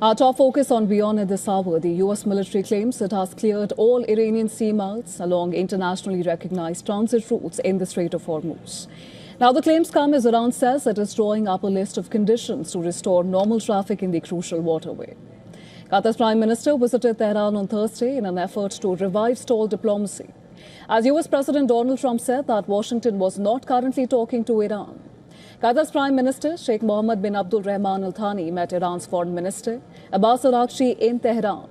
Our top focus on WION at this hour. The U.S. military claims it has cleared all Iranian sea miles along internationally recognized transit routes in the Strait of Hormuz. Now, the claims come as Iran says it is drawing up a list of conditions to restore normal traffic in the crucial waterway. Qatar's Prime Minister visited Tehran on Thursday in an effort to revive stalled diplomacy, as U.S. President Donald Trump said that Washington was not currently talking to Iran. Qatar's Prime Minister Sheikh Mohammed bin Abdul Rahman Al Thani met Iran's Foreign Minister Abbas Araghchi in Tehran.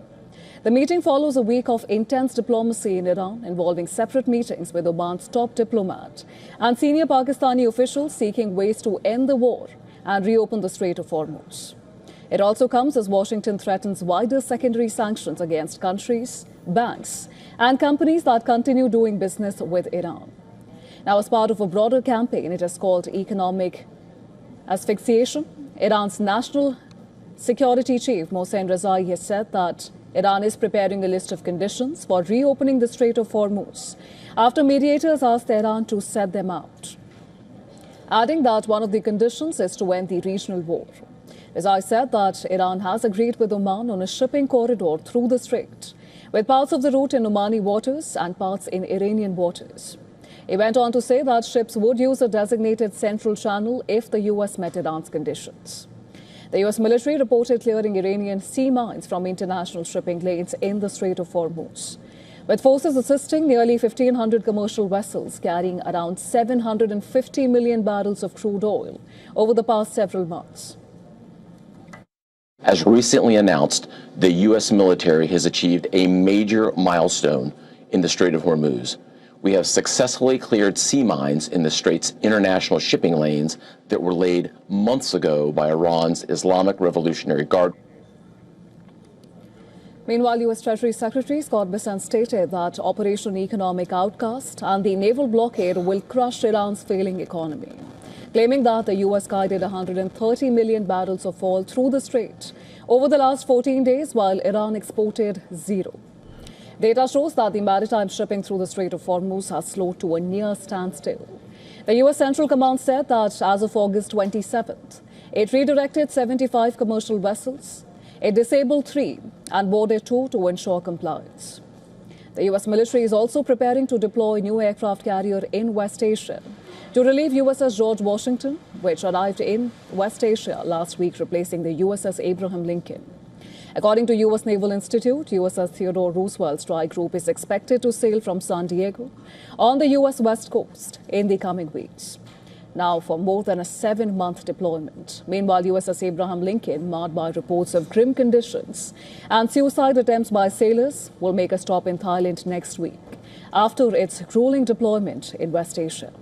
The meeting follows a week of intense diplomacy in Iran involving separate meetings with Oman's top diplomat and senior Pakistani officials seeking ways to end the war and reopen the Strait of Hormuz. It also comes as Washington threatens wider secondary sanctions against countries, banks, and companies that continue doing business with Iran. Now, as part of a broader campaign, it is called economic asphyxiation. Iran's national security chief, Mohsen Rezai, has said that Iran is preparing a list of conditions for reopening the Strait of Hormuz after mediators asked Tehran to set them out, adding that one of the conditions is to end the regional war. Rezai said that Iran has agreed with Oman on a shipping corridor through the strait, with parts of the route in Omani waters and parts in Iranian waters. He went on to say that ships would use a designated central channel if the U.S. met Iran's conditions. The U.S. military reported clearing Iranian sea mines from international shipping lanes in the Strait of Hormuz, with forces assisting nearly 1,500 commercial vessels carrying around 750 million barrels of crude oil over the past several months. As recently announced, the U.S. military has achieved a major milestone in the Strait of Hormuz. We have successfully cleared sea mines in the Strait's international shipping lanes that were laid months ago by Iran's Islamic Revolutionary Guard. Meanwhile, U.S. Treasury Secretary Scott Bessent stated that Operation Economic Outcast and the naval blockade will crush Iran's failing economy, claiming that the U.S. guided 130 million barrels of oil through the strait over the last 14 days, while Iran exported zero. Data shows that the maritime shipping through the Strait of Hormuz has slowed to a near standstill. The U.S. Central Command said that as of August 27th, it redirected 75 commercial vessels, it disabled 3 and boarded 2 to ensure compliance. The U.S. military is also preparing to deploy a new aircraft carrier in West Asia to relieve USS George Washington, which arrived in West Asia last week, replacing the USS Abraham Lincoln. According to U.S. Naval Institute, USS Theodore Roosevelt strike group is expected to sail from San Diego on the U.S. West Coast in the coming weeks. Now, for more than a 7-month deployment. Meanwhile, USS Abraham Lincoln, marred by reports of grim conditions and suicide attempts by sailors, will make a stop in Thailand next week after its grueling deployment in West Asia.